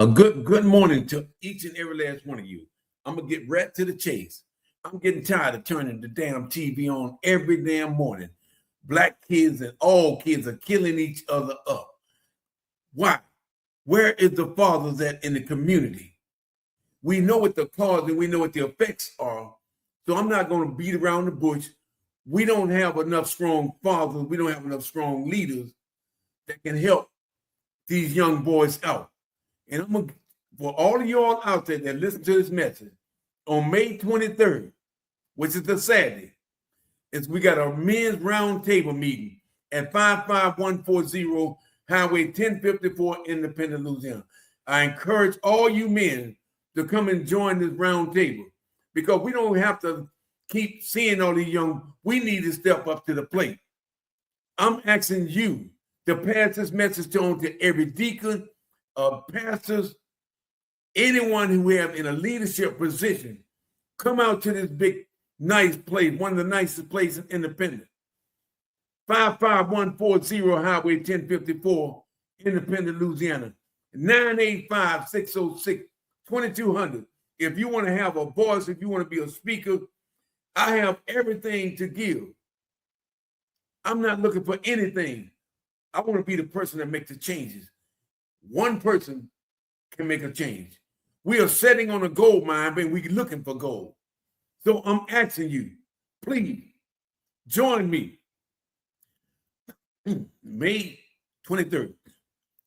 A good morning to each and every last one of you. I'm gonna get right to the chase. I'm getting tired of turning the damn TV on every damn morning. Black kids and all kids are killing each other up. Why? Where is the fathers at in the community? We know what the cause and we know what the effects are. So I'm not going to beat around the bush. We don't have enough strong fathers. We don't have enough strong leaders that can help these young boys out. And I'm going to, for all of y'all out there that listen to this message, on May 23rd, which is the Saturday, we got a men's roundtable meeting at 55140 Highway 1054, Independence, Louisiana. I encourage all you men to come and join this roundtable because we don't have to keep seeing all these young. We need to step up to the plate. I'm asking you to pass this message on to every deacon, pastors, anyone who have in a leadership position. Come out to this big, nice place, one of the nicest places in Independence. 55140 Highway 1054, Independence, Louisiana. 985-606-2200. If you want to have a voice, if you want to be a speaker, I have everything to give. I'm not looking for anything. I want to be the person that makes the changes. One person can make a change. We are sitting on a gold mine, but we're looking for gold. So I'm asking you, please join me. May 23rd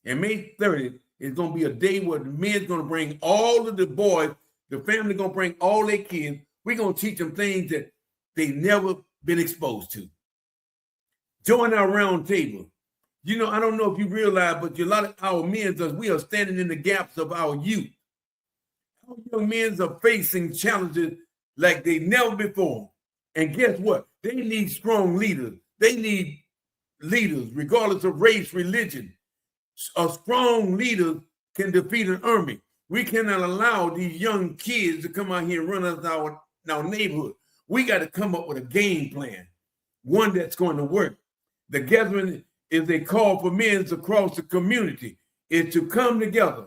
and May 30th is going to be a day where the men's going to bring all of the boys, the family going to bring all their kids. We're going to teach them things that they never been exposed to. Join our round table. You know, I don't know if you realize, but a lot of our men, we are standing in the gaps of our youth. Our young men are facing challenges like they never before. And guess what? They need strong leaders. They need leaders, regardless of race, religion. A strong leader can defeat an army. We cannot allow these young kids to come out here and run us our neighborhood. We got to come up with a game plan, one that's going to work. The gathering is a call for men across the community is to come together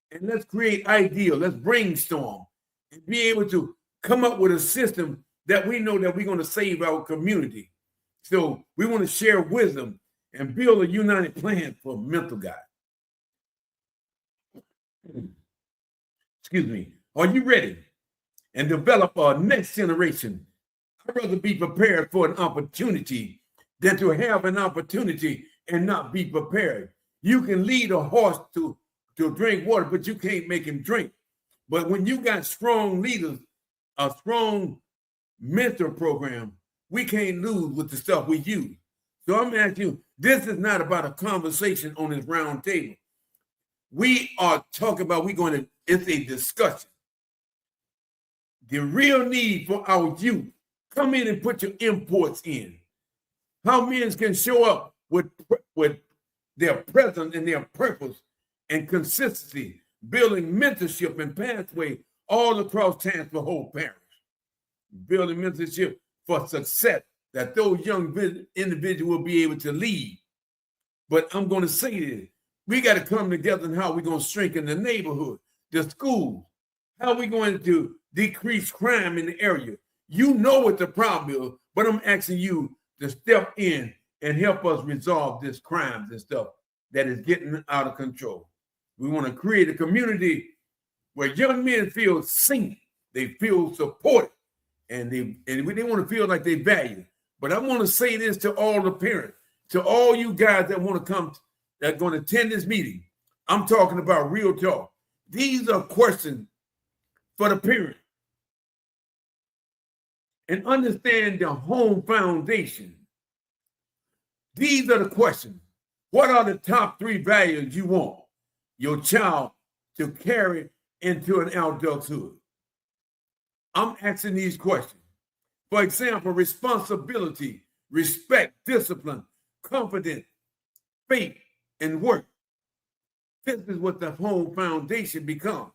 and let's create ideas. Let's brainstorm and be able to come up with a system that we know that we're going to save our community. So we want to share wisdom and build a united plan for mental God. Excuse me. Are you ready? And develop a next generation. I'd rather be prepared for an opportunity than to have an opportunity and not be prepared. You can lead a horse to drink water, but you can't make him drink. But when you got strong leaders, a strong mentor program, we can't lose with the stuff we use. So I'm asking you, this is not about a conversation on this round table. We are talking about, it's a discussion. The real need for our youth, come in and put your imports in. How men can show up with their presence and their purpose and consistency, building mentorship and pathway all across Transfer Whole Parish. Building mentorship for success that those young individuals will be able to lead. But I'm going to say this, we got to come together and how we're going to strengthen the neighborhood, the schools, how we're going to decrease crime in the area. You know what the problem is, but I'm asking you to step in and help us resolve this crimes and stuff that is getting out of control. We want to create a community where young men feel seen, they feel supported, and they want to feel like they value. But I want to say this to all the parents, to all you guys that want to come, that are going to attend this meeting. I'm talking about real talk. These are questions for the parent. And understand the home foundation. These are the questions. What are the top 3 values you want your child to carry into an adulthood? I'm asking these questions. For example, responsibility, respect, discipline, confidence, faith, and work. This is what the home foundation becomes.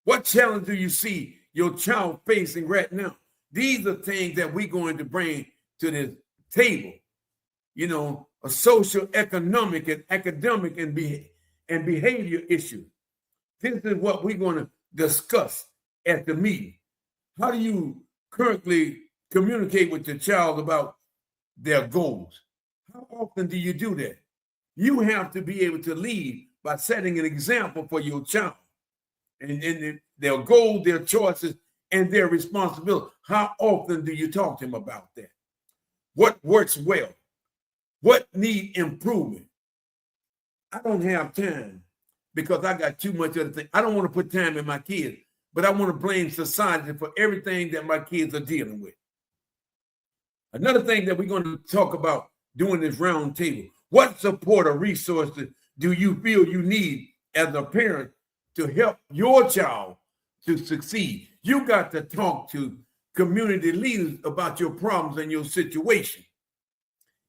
What challenge do you see your child facing right now? These are things that we're going to bring to this table. You know, a social, economic, and academic and behavior issue. This is what we're going to discuss at the meeting. How do you currently communicate with your child about their goals? How often do you do that? You have to be able to lead by setting an example for your child and their goals, their choices, and their responsibility. How often do you talk to them about that? What works well? What need improvement? I don't have time because I got too much other things. I don't want to put time in my kids, but I want to blame society for everything that my kids are dealing with. Another thing that we're going to talk about during this round table, what support or resources do you feel you need as a parent to help your child to succeed? You got to talk to community leaders about your problems and your situation.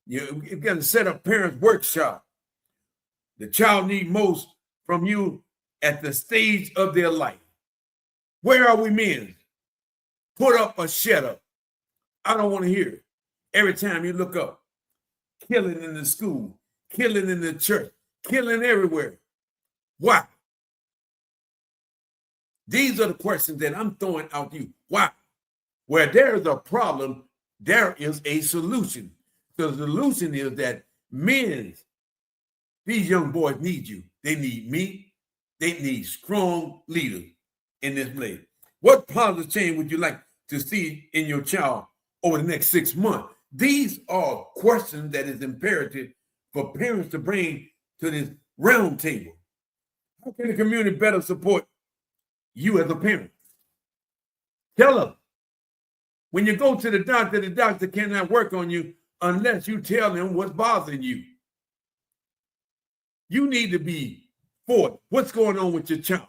You've got to set up parents' workshop. The child needs most from you at the stage of their life. Where are we men? Put up or shut up. I don't want to hear it. Every time you look up, killing in the school, killing in the church, killing everywhere. Why? These are the questions that I'm throwing out to you. Why? Where there is a problem, there is a solution. The solution is that men, these young boys need you. They need me. They need strong leaders in this place. What positive change would you like to see in your child over the next 6 months? These are questions that is imperative for parents to bring to this round table. How can the community better support you as a parent? Tell them. When you go to the doctor cannot work on you unless you tell him what's bothering you. You need to be forth. What's going on with your child?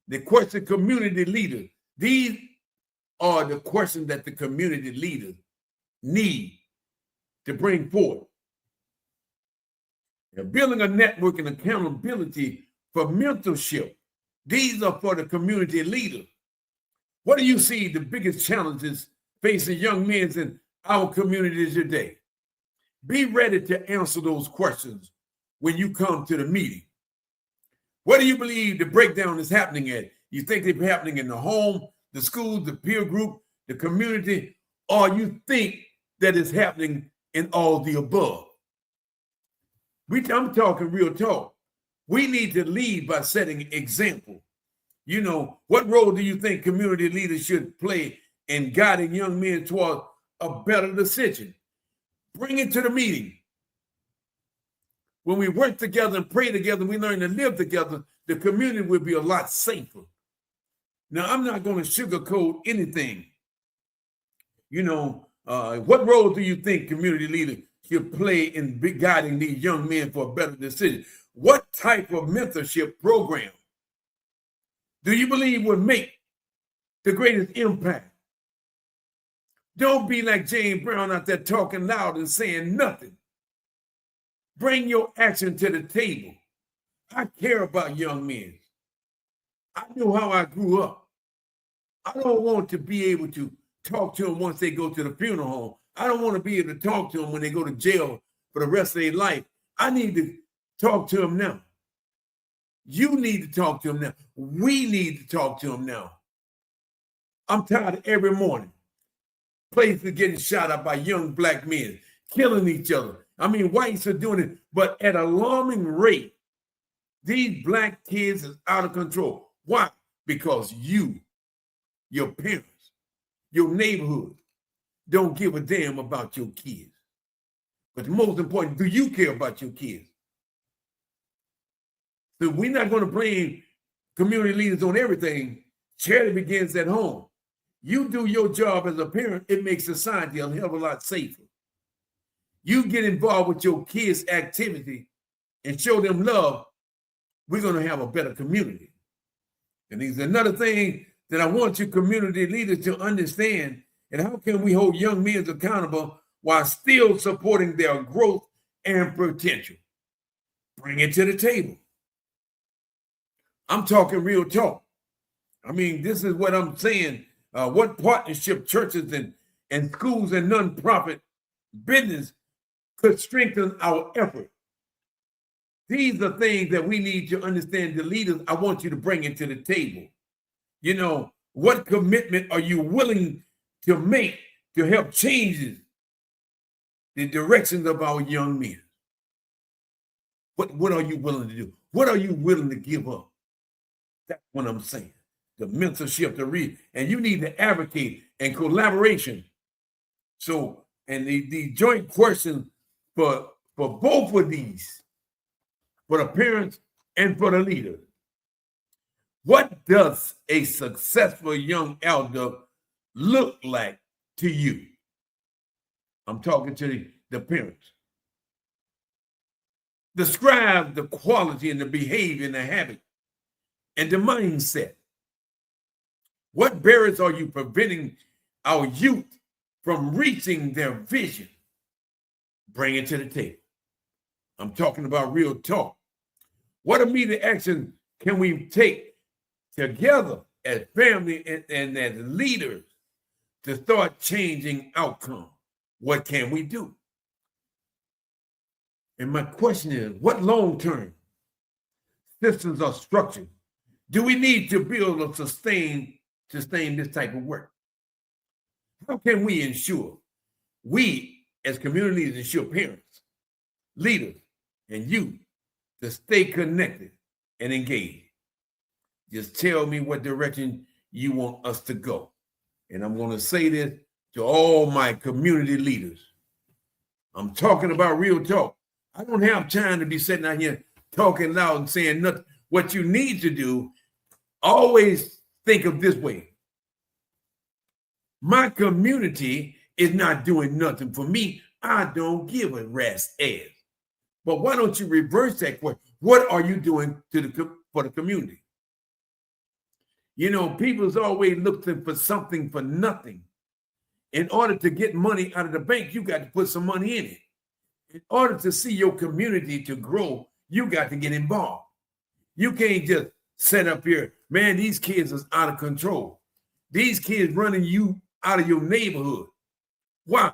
The question community leaders. These are the questions that the community leaders need to bring forth. They're building a network and accountability for mentorship. These are for the community leaders. What do you see the biggest challenges facing young men in our communities today? Be ready to answer those questions when you come to the meeting. What do you believe the breakdown is happening at? You think it's happening in the home, the school, the peer group, the community, or you think that it's happening in all the above? I'm talking real talk. We need to lead by setting example. You know, what role do you think community leaders should play in guiding young men toward a better decision? Bring it to the meeting. When we work together and pray together, we learn to live together, the community will be a lot safer. Now, I'm not going to sugarcoat anything. You know, what role do you think community leaders should play in guiding these young men for a better decision? What type of mentorship program do you believe would make the greatest impact? Don't be like James Brown out there talking loud and saying nothing. Bring your action to the table. I care about young men. I know how I grew up. I don't want to be able to talk to them once they go to the funeral home. I don't want to be able to talk to them when they go to jail for the rest of their life. I need to talk to them now. You need to talk to them now. We need to talk to them now. I'm tired of every morning places getting shot up by young black men, killing each other. I mean, whites are doing it, but at an alarming rate. These black kids is out of control. Why? Because you, your parents, your neighborhood don't give a damn about your kids. But the most important, do you care about your kids? So we're not going to blame community leaders on everything. Charity begins at home. You do your job as a parent, it makes society a hell of a lot safer. You get involved with your kids' activity and show them love, we're going to have a better community. And there's another thing that I want you community leaders to understand, and how can we hold young men accountable while still supporting their growth and potential? Bring it to the table. I'm talking real talk. I mean, this is what I'm saying. What partnership churches and schools and nonprofit business could strengthen our effort? These are things that we need to understand. The leaders, I want you to bring it to the table. You know, what commitment are you willing to make to help change the directions of our young men? What are you willing to do? What are you willing to give up? That's what I'm saying. The mentorship, the read, and you need to advocate and collaboration. So, and the joint question for both of these, for the parents and for the leaders. What does a successful young elder look like to you? I'm talking to the parents. Describe the quality and the behavior and the habit and the mindset. What barriers are you preventing our youth from reaching their vision? Bring it to the table. I'm talking about real talk. What immediate action can we take together as family and as leaders to start changing outcome? What can we do? And my question is, what long-term systems or structures do we need to build or sustain this type of work? How can we ensure, we as communities ensure parents, leaders, and youth to stay connected and engaged? Just tell me what direction you want us to go. And I'm going to say this to all my community leaders. I'm talking about real talk. I don't have time to be sitting out here talking loud and saying nothing. What you need to do, always think of this way. My community is not doing nothing for me. I don't give a rat's ass. But why don't you reverse that question? What are you doing for the community? You know, people's always looking for something for nothing. In order to get money out of the bank, you got to put some money in it. In order to see your community to grow, you got to get involved. You can't just sit up here, man, these kids are out of control. These kids running you out of your neighborhood. Why?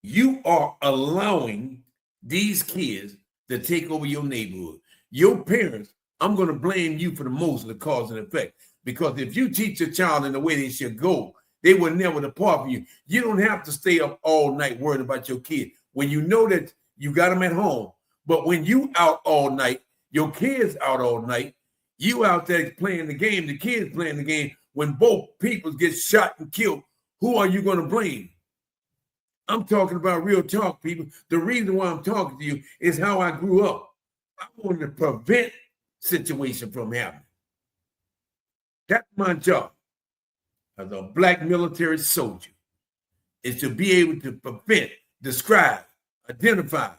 You are allowing these kids to take over your neighborhood. Your parents, I'm going to blame you for the most of the cause and effect. Because if you teach a child in the way they should go, they will never depart from you. You don't have to stay up all night worrying about your kid. When you know that you got them at home, but when you out all night, your kids out all night, you out there playing the game, the kids playing the game, when both people get shot and killed, who are you going to blame? I'm talking about real talk, people. The reason why I'm talking to you is how I grew up. I wanted to prevent situation from happening. That's my job as a Black military soldier, is to be able to prevent, describe, identify,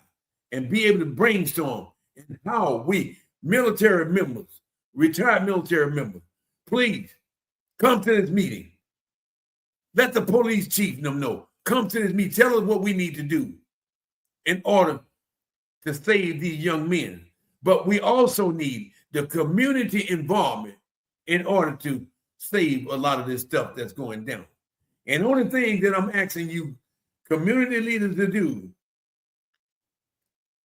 and be able to brainstorm in how we military members, retired military members, please come to this meeting. Let the police chief and them know. Come to this meeting. Tell us what we need to do in order to save these young men. But we also need the community involvement in order to save a lot of this stuff that's going down. And the only thing that I'm asking you community leaders to do,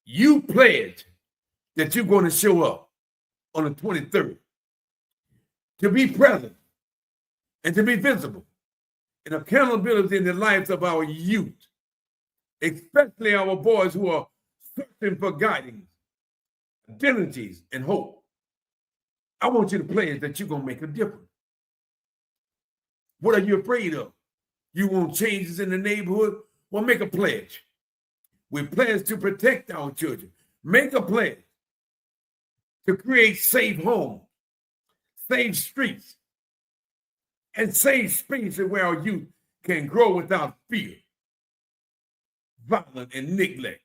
you pledge that you're going to show up on the 23rd to be present and to be visible and accountability in the lives of our youth, especially our boys who are searching for guidance, identities, and hope. I want you to pledge that you're going to make a difference. What are you afraid of? You want changes in the neighborhood? Well, make a pledge. We pledge to protect our children. Make a pledge to create safe homes, safe streets, and safe spaces where our youth can grow without fear, violence, and neglect.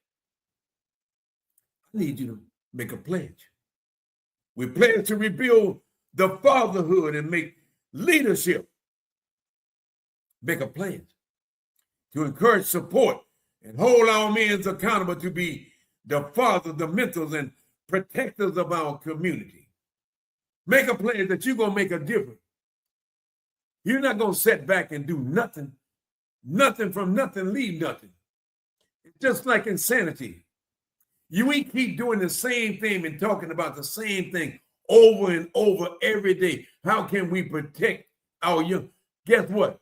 I need you to make a pledge. We pledge to rebuild the fatherhood and make leadership. Make a pledge to encourage support and hold our men accountable to be the fathers, the mentors, and protectors of our community. Make a pledge that you're going to make a difference. You're not going to sit back and do nothing. Nothing from nothing, leave nothing. It's just like insanity. We keep doing the same thing and talking about the same thing over and over every day. How can we protect our young? Guess what?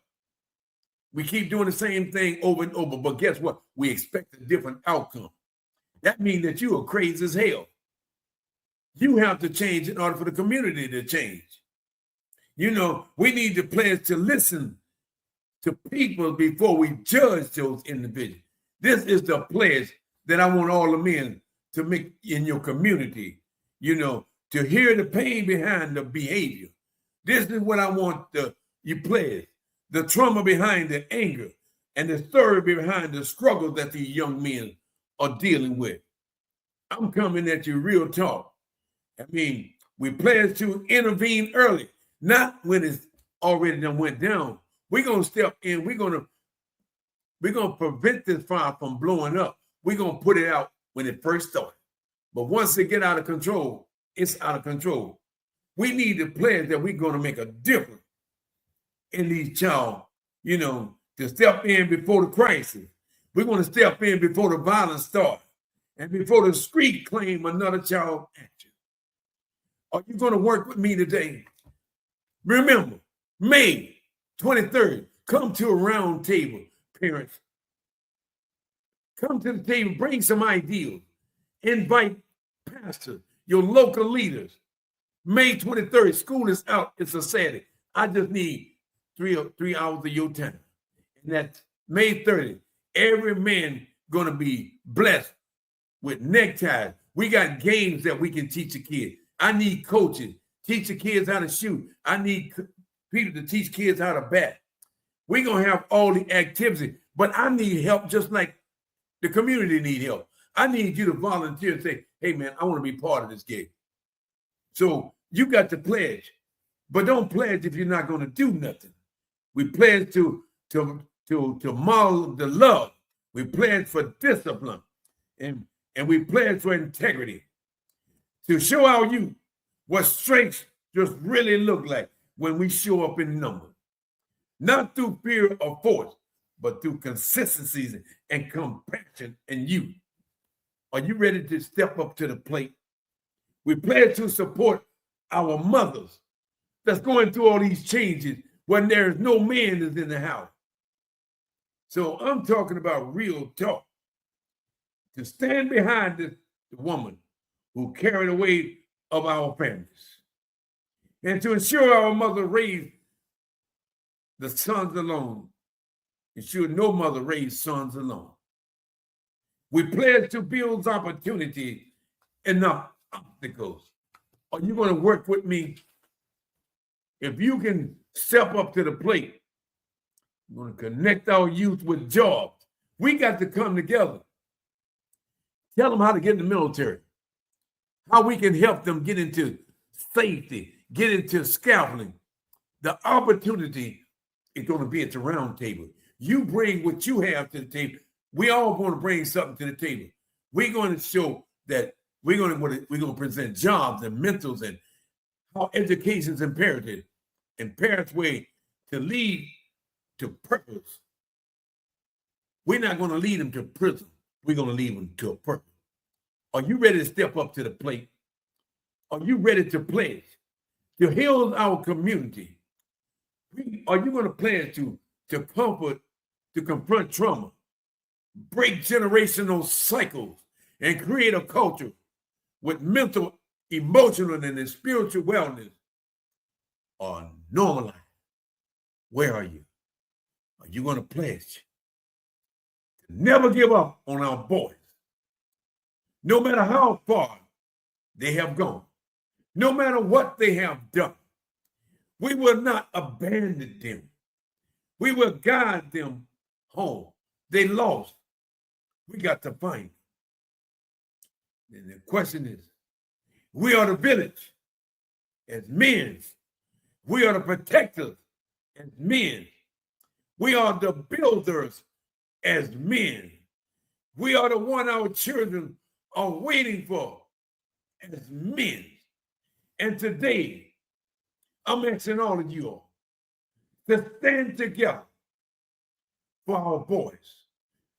We keep doing the same thing over and over, but guess what? We expect a different outcome. That means that you are crazy as hell. You have to change in order for the community to change. You know, we need the players to listen to people before we judge those individuals. This is the pledge that I want all the men to make in your community, you know, to hear the pain behind the behavior. This is what I want you players, the trauma behind the anger, and the story behind the struggle that these young men are dealing with. I'm coming at you real talk. I mean, we pledge to intervene early, not when it's already done went down. We're gonna step in. We're gonna prevent this fire from blowing up. We're gonna put it out when it first started. But once it get out of control, it's out of control. We need to pledge that we're gonna make a difference in these child, you know, to step in before the crisis. We're gonna step in before the violence starts and before the street claim another child action. Are you gonna work with me today? Remember, May 23rd, come to a round table, parents. Come to the table, bring some ideas. Invite pastors, your local leaders. May 23rd, school is out. It's a Saturday. I just need three hours of your time. And that's May 30th. Every man gonna be blessed with neckties. We got games that we can teach the kids. I need coaches. Teach the kids how to shoot. I need people to teach kids how to bat. We're going to have all the activity, but I need help just like the community need help. I need you to volunteer and say, hey, man, I want to be part of this game. So you got to pledge, but don't pledge if you're not going to do nothing. We pledge to model the love. We pledge for discipline, and we pledge for integrity, to show our youth what strength just really look like when we show up in numbers. Not through fear or force, but through consistencies and compassion and youth. Are you ready to step up to the plate? We pledge to support our mothers that's going through all these changes when there is no man is in the house. So I'm talking about real talk. To stand behind the woman who carried the weight of our families, and to ensure our mother raised the sons alone, ensure no mother raised sons alone. We pledge to build opportunity and not obstacles. Are you going to work with me? If you can step up to the plate, we're going to connect our youth with jobs. We got to come together. Tell them how to get in the military, how we can help them get into safety, get into scaffolding. The opportunity is going to be at the round table. You bring what you have to the table. We all going to bring something to the table. We're going to show that we're going to present jobs and mentors and how education is imperative and parents' way to lead to purpose. We're not going to lead them to prison. We're going to lead them to a purpose. Are you ready to step up to the plate? Are you ready to pledge to heal our community? Are you going to pledge to comfort, to confront trauma, break generational cycles, and create a culture with mental, emotional, and spiritual wellness or normalized? Where are you? Are you going to pledge to never give up on our boys? No matter how far they have gone, no matter what they have done, we will not abandon them. We will guide them home. They lost. We got to find them. And the question is, we are the village as men. We are the protectors as men. We are the builders as men. We are the one our children are waiting for as men. And today, I'm asking all of you all to stand together for our boys,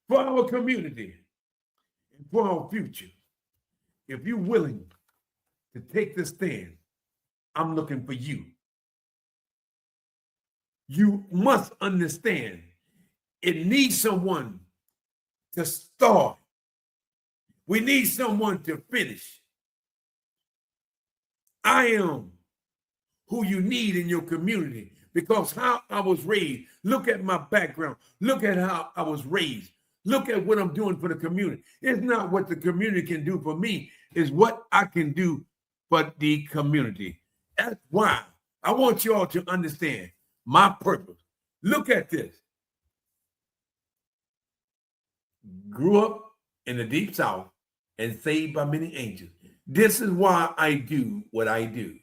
for our community, and for our future. if you're willing to take this stand, I'm looking for you. You must understand it needs someone to start. We need someone to finish. I am who you need in your community because how I was raised. Look at my background. Look at how I was raised. Look at what I'm doing for the community. It's not what the community can do for me. It's what I can do for the community. That's why I want you all to understand my purpose. Look at this. Grew up in the deep south and saved by many angels. This is why I do what I do.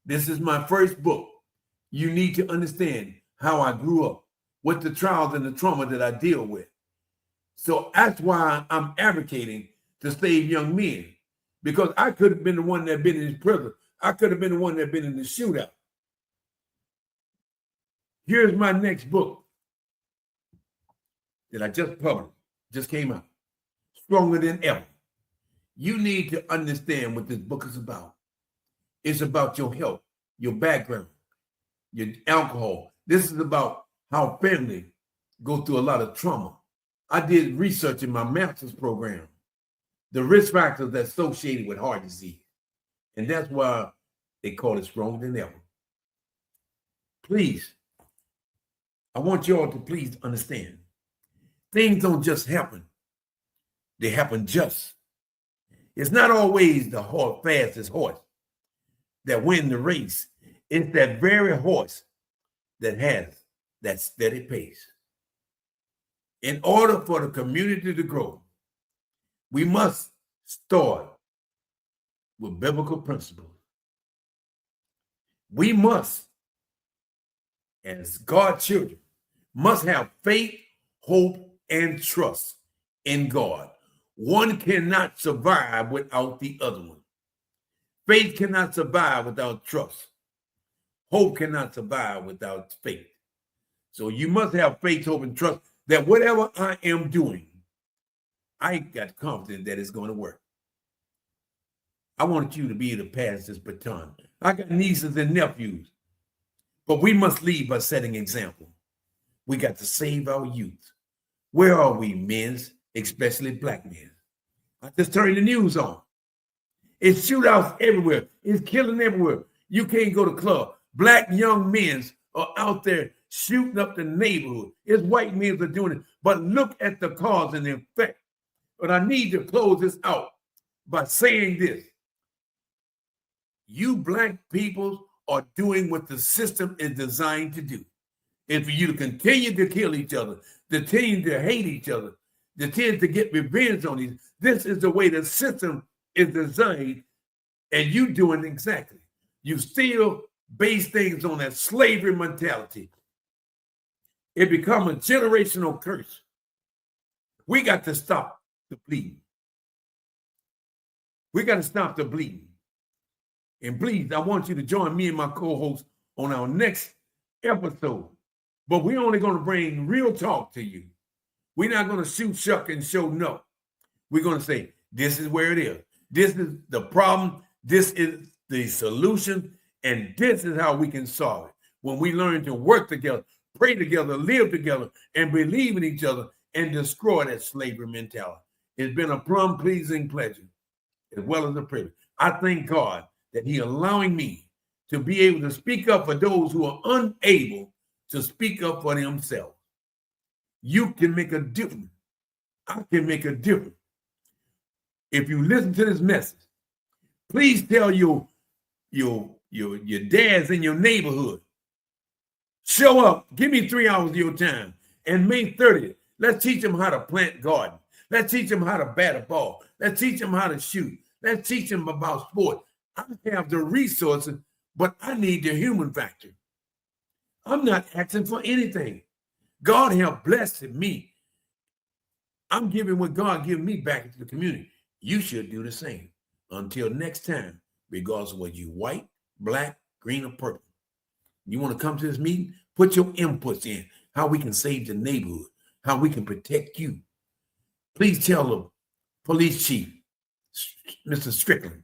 This is my first book. You need to understand how I grew up, what the trials and the trauma that I deal with. So that's why I'm advocating to save young men, because I could have been the one that been in prison. I could have been the one that been in the shootout. Here's my next book that I just published, just came out, Stronger Than Ever. You need to understand what this book is about. It's about your health, your background, your alcohol. This is about how family go through a lot of trauma. I did research in my master's program, the risk factors that's associated with heart disease. And that's why they call it Stronger Than Ever. Please, I want you all to please understand. Things don't just happen. They happen just. It's not always the fastest horse that wins the race. It's that very horse that has that steady pace. In order for the community to grow, we must start with biblical principles. We must, as God's children, must have faith, hope, and trust in God. One cannot survive without the other one. Faith cannot survive without trust. Hope cannot survive without faith. So you must have faith, hope, and trust that whatever I am doing, I got confidence that it's going to work. I want you to be able to pass this baton. I got nieces and nephews, but we must lead by setting example. We got to save our youth. Where are we, men, especially black men? I just turned the news on. It's shootouts everywhere. It's killing everywhere. You can't go to club. Black young men are out there shooting up the neighborhood. It's white men that are doing it. But look at the cause and the effect. But I need to close this out by saying this. You black people are doing what the system is designed to do. And for you to continue to kill each other, continue to hate each other, continue to get revenge on each other. This is the way the system is designed, and you doing exactly. You still base things on that slavery mentality. It becomes a generational curse. We got to stop the bleeding. We got to stop the bleeding. And please, I want you to join me and my co-host on our next episode. But we're only going to bring real talk to you. We're not going to shoot, shuck, and show no. We're going to say, this is where it is. This is the problem. This is the solution. And this is how we can solve it. When we learn to work together, pray together, live together, and believe in each other, and destroy that slavery mentality. It's been a plum-pleasing pleasure, as well as a privilege. I thank God that He allowing me to be able to speak up for those who are unable to speak up for themselves. You can make a difference. I can make a difference. If you listen to this message, please tell your dads in your neighborhood, show up, give me 3 hours of your time. And May 30th, let's teach them how to plant garden. Let's teach them how to bat a ball. Let's teach them how to shoot. Let's teach them about sport. I have the resources, but I need the human factor. I'm not asking for anything. God have blessed me. I'm giving what God gave me back into the community. You should do the same. Until next time, regardless of whether you white, black, green, or purple. You want to come to this meeting? Put your inputs in. How we can save the neighborhood. How we can protect you. Please tell the police chief Mr. Strickland,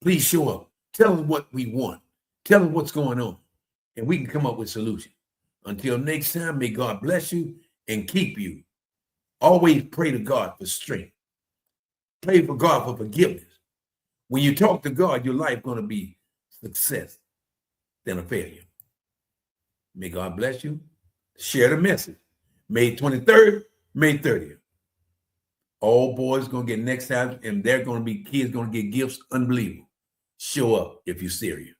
please show up. Tell us what we want. Tell us what's going on, and we can come up with solutions. Until next time, may God bless you and keep you. Always pray to God for strength. Pray for God for forgiveness. When you talk to God, your life is going to be success than a failure. May God bless you. Share the message. May 23rd, May 30th. All boys going to get next time, and they're going to be kids going to get gifts. Unbelievable. Show up if you're serious.